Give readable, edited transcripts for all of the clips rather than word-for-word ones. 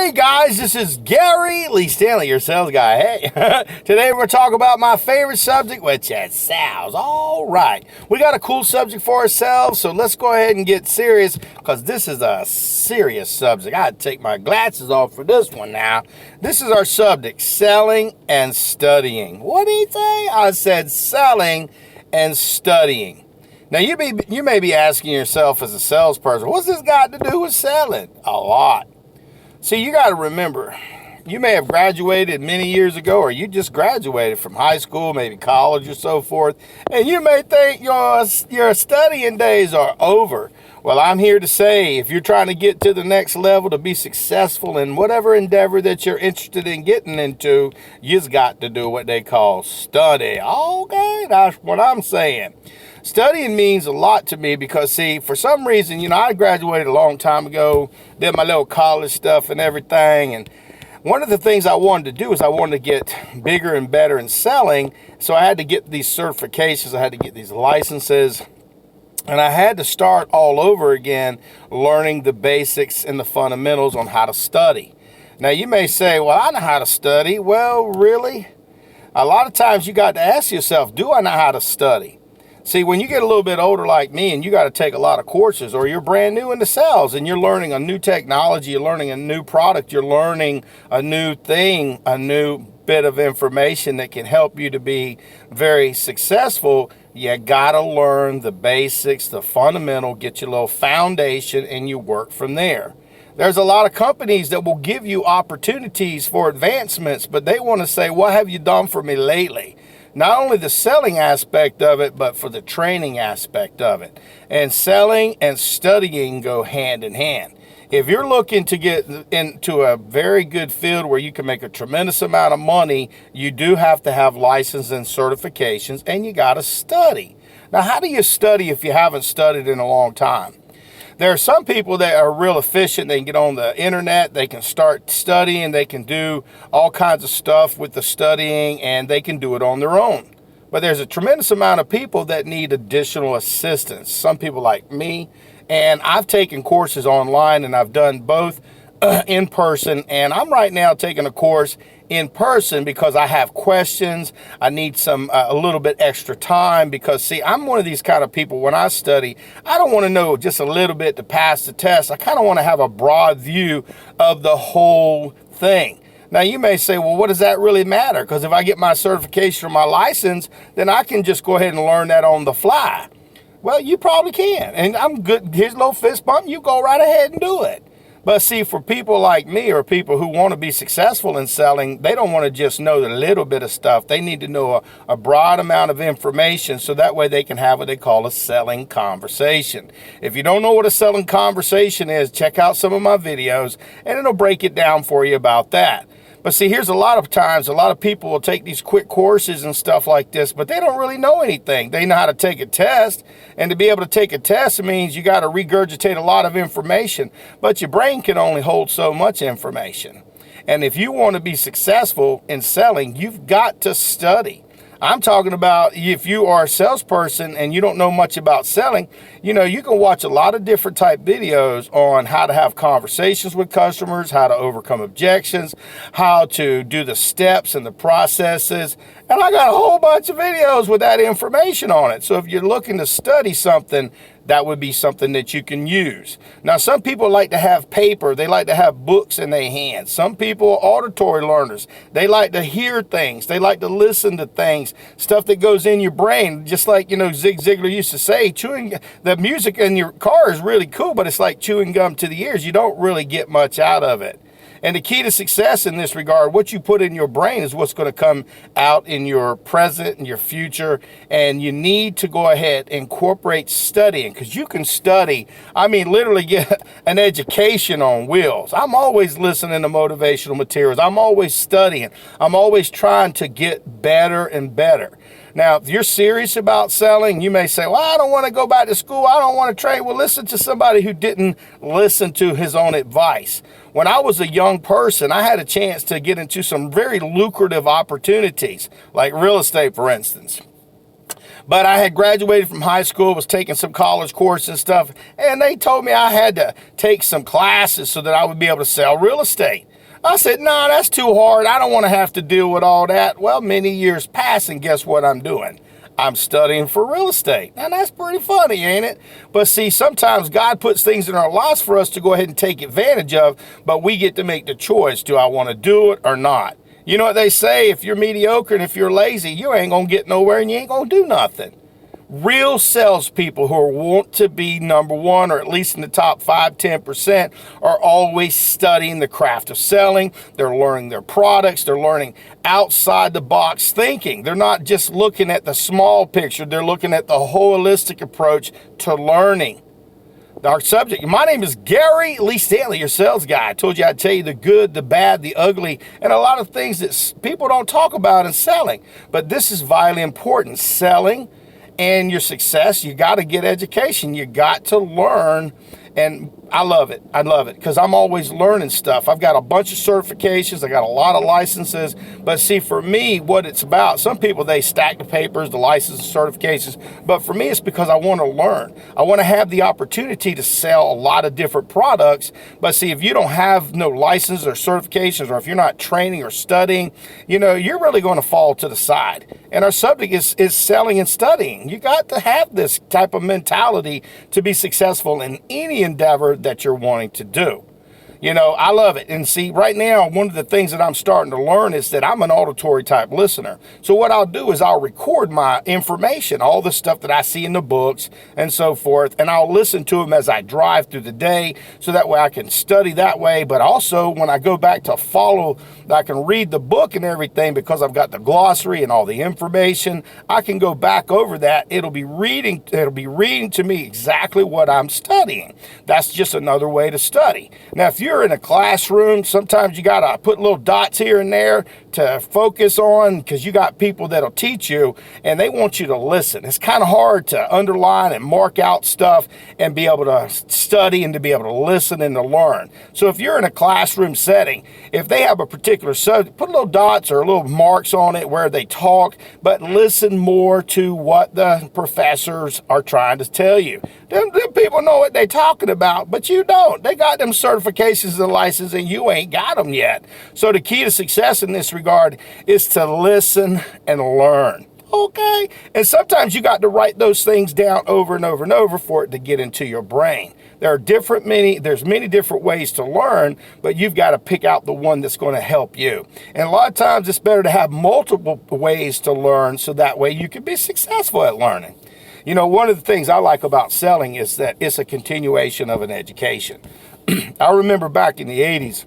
Hey guys, this is Gary Lee Stanley, your sales guy. Hey, today we're talking about my favorite subject, which is sales. All right, we got a cool subject for ourselves, so let's go ahead and get serious because this is a serious subject. I had to take my glasses off for this one now. This is our subject, selling and studying. What did he say? I said selling and studying. Now, you may be asking yourself as a salesperson, what's this got to do with selling? A lot. See, you got to remember, you may have graduated many years ago, or you just graduated from high school, maybe college or so forth, and you may think your studying days are over. Well, I'm here to say, if you're trying to get to the next level to be successful in whatever endeavor that you're interested in getting into, you've got to do what they call study. Okay, that's what I'm saying. Studying means a lot to me because, see, for some reason, I graduated a long time ago, did my little college stuff and everything, and one of the things I wanted to do is I wanted to get bigger and better in selling, so I had to get these certifications, I had to get these licenses, and I had to start all over again learning the basics and the fundamentals on how to study. Now, you may say, well, I know how to study. Well, really? A lot of times you got to ask yourself, do I know how to study? See, when you get a little bit older like me and you got to take a lot of courses, or you're brand new into sales and you're learning a new technology, you're learning a new product, you're learning a new thing, a new bit of information that can help you to be very successful, you got to learn the basics, the fundamental, get your little foundation, and you work from there. There's a lot of companies that will give you opportunities for advancements, but they want to say, what have you done for me lately? Not only the selling aspect of it, but for the training aspect of it. And selling and studying go hand in hand. If you're looking to get into a very good field where you can make a tremendous amount of money, you do have to have license and certifications, and you got to study. Now, how do you study if you haven't studied in a long time? There are some people that are real efficient. They can get on the internet, they can start studying, they can do all kinds of stuff with the studying, and they can do it on their own. But there's a tremendous amount of people that need additional assistance. Some people like me, and I've taken courses online, and I've done both in person, and I'm right now taking a course in person because I have questions. I need a little bit extra time because, see, I'm one of these kind of people. When I study, I don't want to know just a little bit to pass the test. I kind of want to have a broad view of the whole thing. Now, you may say, well, what does that really matter? Because if I get my certification or my license, then I can just go ahead and learn that on the fly. Well, you probably can. And I'm good. Here's a little fist bump. You go right ahead and do it. But see, for people like me or people who want to be successful in selling, they don't want to just know a little bit of stuff. They need to know a broad amount of information so that way they can have what they call a selling conversation. If you don't know what a selling conversation is, check out some of my videos and it'll break it down for you about that. But see, here's a lot of times, a lot of people will take these quick courses and stuff like this, but they don't really know anything. They know how to take a test, and to be able to take a test means you got to regurgitate a lot of information, but your brain can only hold so much information. And if you want to be successful in selling, you've got to study. I'm talking about if you are a salesperson and you don't know much about selling, you can watch a lot of different type videos on how to have conversations with customers, how to overcome objections, how to do the steps and the processes. And I got a whole bunch of videos with that information on it. So if you're looking to study something, that would be something that you can use. Now, some people like to have paper. They like to have books in their hands. Some people are auditory learners. They like to hear things. They like to listen to things, stuff that goes in your brain. Just like, Zig Ziglar used to say, the music in your car is really cool, but it's like chewing gum to the ears. You don't really get much out of it. And the key to success in this regard, what you put in your brain is what's going to come out in your present and your future. And you need to go ahead and incorporate studying, because you can study, literally get an education on wheels. I'm always listening to motivational materials. I'm always studying. I'm always trying to get better and better. Now, if you're serious about selling, you may say, well, I don't want to go back to school. I don't want to train. Well, listen to somebody who didn't listen to his own advice. When I was a young person, I had a chance to get into some very lucrative opportunities, like real estate, for instance. But I had graduated from high school, was taking some college courses and stuff, and they told me I had to take some classes so that I would be able to sell real estate. I said, nah, that's too hard. I don't want to have to deal with all that. Well, many years pass, and guess what I'm doing? I'm studying for real estate. And that's pretty funny, ain't it? But see, sometimes God puts things in our lives for us to go ahead and take advantage of, but we get to make the choice. Do I want to do it or not? You know what they say? If you're mediocre and if you're lazy, you ain't going to get nowhere and you ain't going to do nothing. Real salespeople who want to be number one, or at least in the top 5-10%, are always studying the craft of selling. They're learning their products. They're learning outside the box thinking. They're not just looking at the small picture. They're looking at the holistic approach to learning. Our subject, my name is Gary Lee Stanley, your sales guy. I told you I'd tell you the good, the bad, the ugly, and a lot of things that people don't talk about in selling. But this is vitally important. Selling and your success, you got to get education. You got to learn. And I love it. I love it because I'm always learning stuff. I've got a bunch of certifications. I got a lot of licenses. But see, for me, what it's about, some people, they stack the papers, the licenses, certifications. But for me, it's because I want to learn. I want to have the opportunity to sell a lot of different products. But see, if you don't have no licenses or certifications, or if you're not training or studying, you're really going to fall to the side. And our subject is selling and studying. You got to have this type of mentality to be successful in any endeavor that you're wanting to do. I love it. And see, right now, one of the things that I'm starting to learn is that I'm an auditory type listener. So what I'll do is I'll record my information, all the stuff that I see in the books and so forth, and I'll listen to them as I drive through the day, so that way I can study that way. But also when I go back to follow, I can read the book and everything, because I've got the glossary and all the information. I can go back over that. It'll be reading to me exactly what I'm studying. That's just another way to study. Now, if you're in a classroom, sometimes you got to put little dots here and there to focus on, because you got people that'll teach you and they want you to listen. It's kind of hard to underline and mark out stuff and be able to study and to be able to listen and to learn. So if you're in a classroom setting, if they have a particular subject, put little dots or little marks on it where they talk, but listen more to what the professors are trying to tell you. Them people know what they're talking about, but you don't. They got them certifications and license, and you ain't got them yet. So the key to success in this regard is to listen and learn. Okay? And sometimes you got to write those things down over and over and over for it to get into your brain. There's many different ways to learn, but you've got to pick out the one that's going to help you. And a lot of times it's better to have multiple ways to learn, so that way you can be successful at learning. One of the things I like about selling is that it's a continuation of an education. I remember back in the 80s,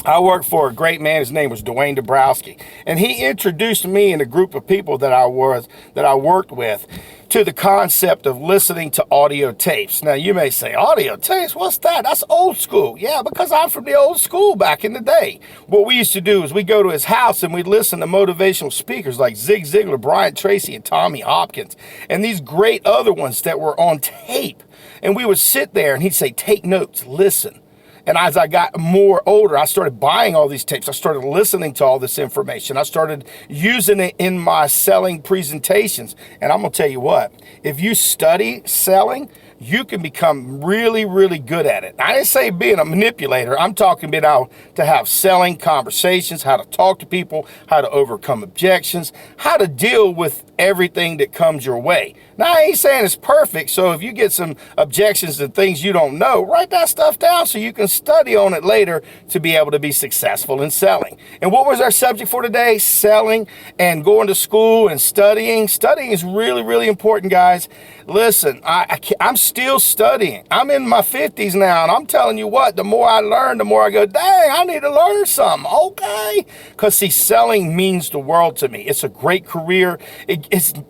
I worked for a great man. His name was Dwayne Dabrowski, and he introduced me and a group of people that I worked with to the concept of listening to audio tapes. Now, you may say, audio tapes? What's that? That's old school. Yeah, because I'm from the old school back in the day. What we used to do is we'd go to his house and we'd listen to motivational speakers like Zig Ziglar, Brian Tracy, and Tommy Hopkins, and these great other ones that were on tape. And we would sit there and he'd say, take notes, listen. And as I got more older, I started buying all these tapes. I started listening to all this information. I started using it in my selling presentations. And I'm going to tell you what, if you study selling, you can become really, really good at it. I didn't say being a manipulator. I'm talking about to have selling conversations, how to talk to people, how to overcome objections, how to deal with everything that comes your way. Now, I ain't saying it's perfect, so if you get some objections and things you don't know, write that stuff down so you can study on it later to be able to be successful in selling. And what was our subject for today? Selling and going to school and studying. Studying is really, really important, guys. Listen, I'm still studying. I'm in my 50s now, and I'm telling you what, the more I learn, the more I go, dang, I need to learn something, okay? Because, see, selling means the world to me. It's a great career.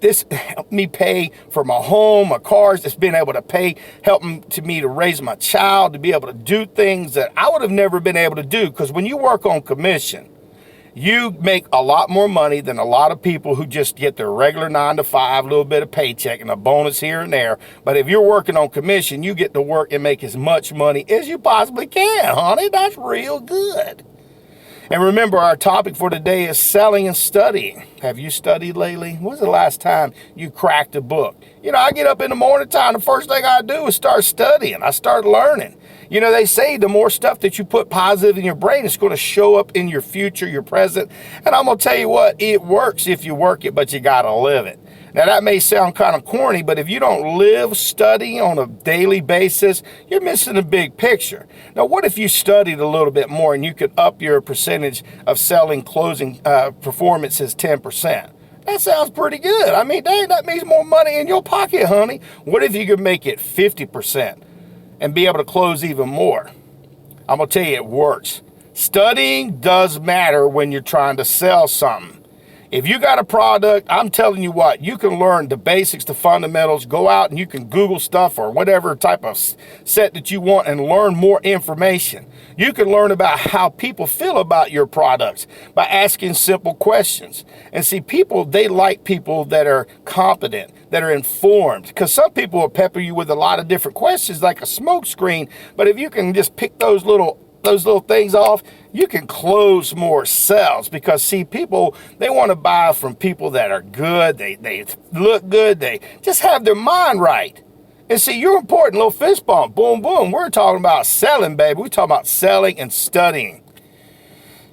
This helped me pay for my home, my cars. It's been able to help me to raise my child, to be able to do things that I would have never been able to do. Because when you work on commission, you make a lot more money than a lot of people who just get their regular 9-to-5, little bit of paycheck and a bonus here and there. But if you're working on commission, you get to work and make as much money as you possibly can, honey. That's real good. And remember, our topic for today is selling and studying. Have you studied lately? When was the last time you cracked a book? I get up in the morning time, the first thing I do is start studying. I start learning. You know, they say the more stuff that you put positive in your brain, it's going to show up in your future, your present. And I'm going to tell you what, it works if you work it, but you got to live it. Now, that may sound kind of corny, but if you don't live, study on a daily basis, you're missing the big picture. Now, what if you studied a little bit more and you could up your percentage of selling closing performances 10%? That sounds pretty good. I mean, dang, that means more money in your pocket, honey. What if you could make it 50% and be able to close even more? I'm going to tell you, it works. Studying does matter when you're trying to sell something. If you got a product, I'm telling you what, you can learn the basics, the fundamentals, go out and you can Google stuff or whatever type of set that you want and learn more information. You can learn about how people feel about your products by asking simple questions. And see, people, they like people that are competent, that are informed, because some people will pepper you with a lot of different questions like a smoke screen. But if you can just pick those little things off, you can close more sales. Because see, people, they want to buy from people that are good, they look good, they just have their mind right. And see, you're important. Little fist bump, boom, boom. We're talking about selling, baby. We're talking about selling and studying.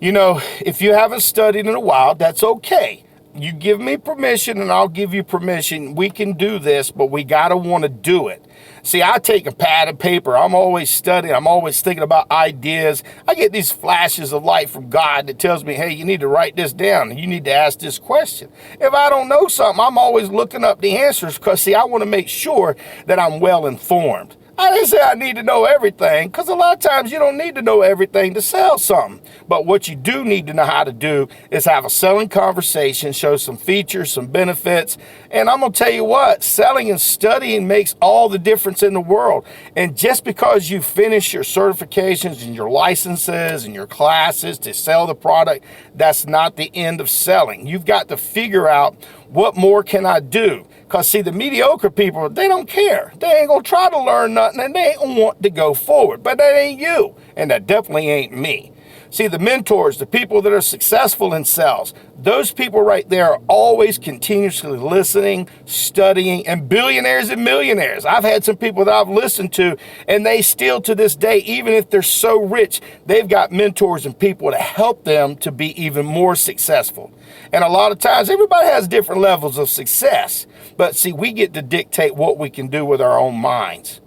You know, if you haven't studied in a while, that's okay. You give me permission and I'll give you permission. We can do this, but we got to want to do it. See, I take a pad and paper. I'm always studying. I'm always thinking about ideas. I get these flashes of light from God that tells me, hey, you need to write this down. You need to ask this question. If I don't know something, I'm always looking up the answers because, see, I want to make sure that I'm well informed. I didn't say I need to know everything, because a lot of times you don't need to know everything to sell something. But what you do need to know how to do is have a selling conversation, show some features, some benefits. And I'm going to tell you what, selling and studying makes all the difference in the world. And just because you finish your certifications and your licenses and your classes to sell the product, that's not the end of selling. You've got to figure out, what more can I do? Because, see, the mediocre people, they don't care. They ain't going to try to learn nothing, and they ain't going to want to go forward. But that ain't you, and that definitely ain't me. See, the mentors, the people that are successful in sales, those people right there are always continuously listening, studying, and billionaires and millionaires. I've had some people that I've listened to, and they still to this day, even if they're so rich, they've got mentors and people to help them to be even more successful. And a lot of times, everybody has different levels of success. But see, we get to dictate what we can do with our own minds.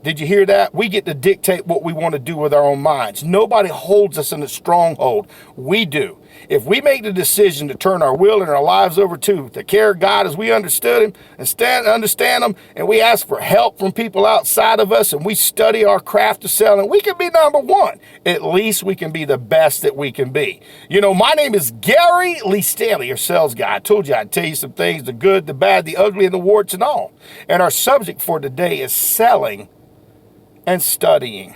Did you hear that? We get to dictate what we want to do with our own minds. Nobody holds us in a stronghold. We do. If we make the decision to turn our will and our lives over to the care of God as we understood Him and understand Him, and we ask for help from people outside of us, and we study our craft of selling, we can be number one. At least we can be the best that we can be. You know, my name is Gary Lee Stanley, your sales guy. I told you I'd tell you some things, the good, the bad, the ugly, and the warts and all. And our subject for today is selling and studying.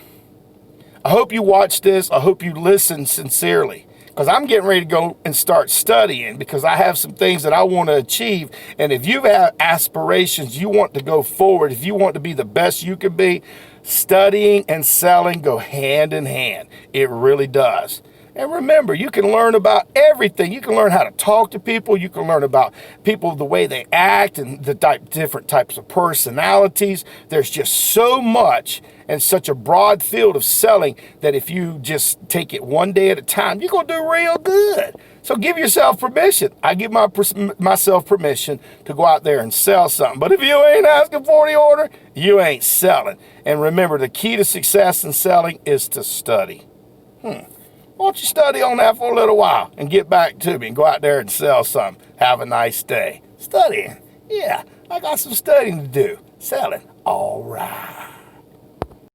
I hope you watch this. I hope you listen sincerely, because I'm getting ready to go and start studying, because I have some things that I want to achieve. And if you have aspirations, you want to go forward, if you want to be the best you can be, studying and selling go hand in hand. It really does. And remember, you can learn about everything. You can learn how to talk to people. You can learn about people, the way they act, and the different types of personalities. There's just so much and such a broad field of selling that if you just take it one day at a time, you're going to do real good. So give yourself permission. I give myself permission to go out there and sell something. But if you ain't asking for the order, you ain't selling. And remember, the key to success in selling is to study. Why don't you study on that for a little while and get back to me and go out there and sell something. Have a nice day. Studying. Yeah, I got some studying to do. Selling. All right.